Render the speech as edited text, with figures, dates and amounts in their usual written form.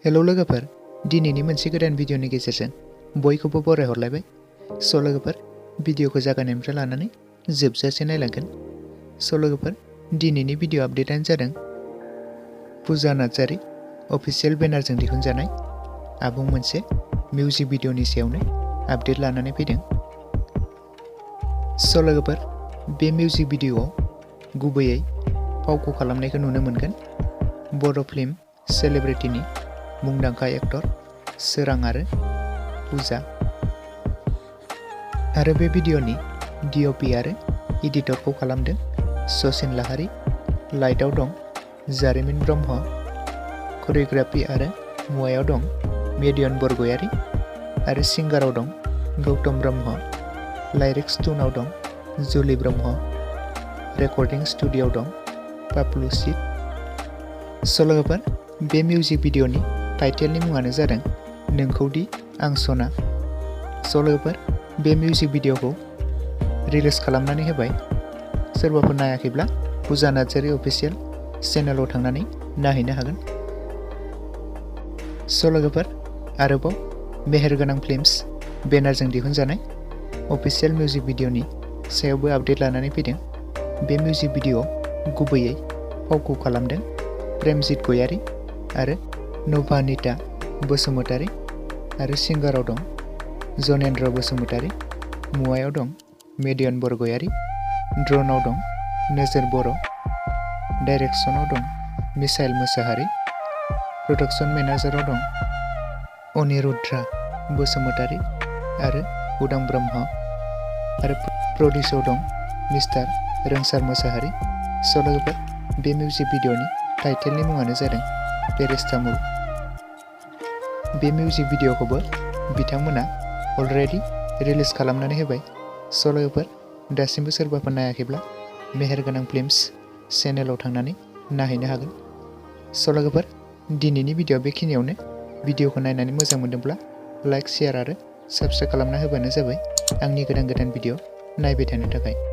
Hello लोगोफोर, दिनैनि मोनसे गोदान भिडिअनि गेजेरजों बयखौबो बरायहरलायबाय। लोगोफोर, भिडिअखौ जागायनायनिफ्राय लानानै जोबजासे नायलांगोन। लोगोफोर, दिनैनि भिडिअ आपडेटआनो जादों पुजा नार्जारी अफिसियेल बेनारजों दिहुनजानाय आबुं मोनसे मिउजिक भिडिअनि सायावनो आपडेट लानानै फैदों। लोगोफोर, बे मिउजिक भिडिअआव गुबैयै फावखौ खालामनायखौ नुनो मोनगोन बर' फिल्म सेलिब्रिटिनि मुंदांखा एक्टर सोरां आरो पुजा। आरो बे भिडिअनि डिअपि आरो एडिटरखौ खालामदों सचिन लाहारी। लाइटआव दं जारिमिन ब्रह्म, करिय'ग्राफि आरो मुवायाव दं मेडियन बरगयारी आरो सिंगाराव दं गौतम ब्रह्म। लाइरिक्स टुनआव दं जुलि ब्रह्म। रेकर्डिं स्टुडिअ'आव दं पापलु सिट। लोगोफोर, बे मिउजिक भिडिअनि टाइटेलनि मुङानो जादों नोंखौदि आं सना। लोगोफोर, बे मिउजिक भिडिअखौ रिलिज खालामनानै होबाय। सोरबाफोर नायाखैब्ला पुजा नार्जारी अफिसियेल चेनेलाव थांनानै नायहैनो हागोन। लोगोफोर, आरोबाव मेहेरगोनां फिल्म्स बेनारजों दिहुनजानाय अफिसियेल मिउजिक भिडिअनि सायावबो आपडेट लानानै फैदों। बे मिउजिक भिडिअआव गुबैयै फावखौ खालामदों प्रेमजित गयारी आरो नभानिता बसुमतारी आरो सिंगाराव दं जनेन्द्र बसुमतारी। मुवायाव दं मेडियन बरगयारी। ड्र'नआव दं नोजोर बर'। डाइरेक्सनाव दं मिसाइल मोसाहारी। प्रडाक्सन मेनेजाराव दं अनिरुद्धा बसुमतारी आरो उदां ब्रह्म। आरो प्रडिउसाव दं मिस्टार रोंसार मोसाहारी। लोगोफोर, बे मिउजिक भिडिअनि टाइटेलनि मुङानो जादों पेरिस्तामुल। बे मिउजिक भिडिअखौबो बिथांमोना अलरेडि रिलिज खालामनानै होबाय। लोगोफोर, दासिमबो सोरबाफोर नायाखैब्ला मेहेरगोनां फिल्म्स चेनेलाव थांनानै नायहैनो हागोन। लोगोफोर, दिनैनि भिडिअ बेखिनियावनो। भिडिअखौ नायनानै मोजां मोनदोंब्ला लाइक, शेयार आरो साबस्क्राइब खालामना होबानो जाबाय आंनि गोदान भिडिअ नायबाय थानो थाखाय।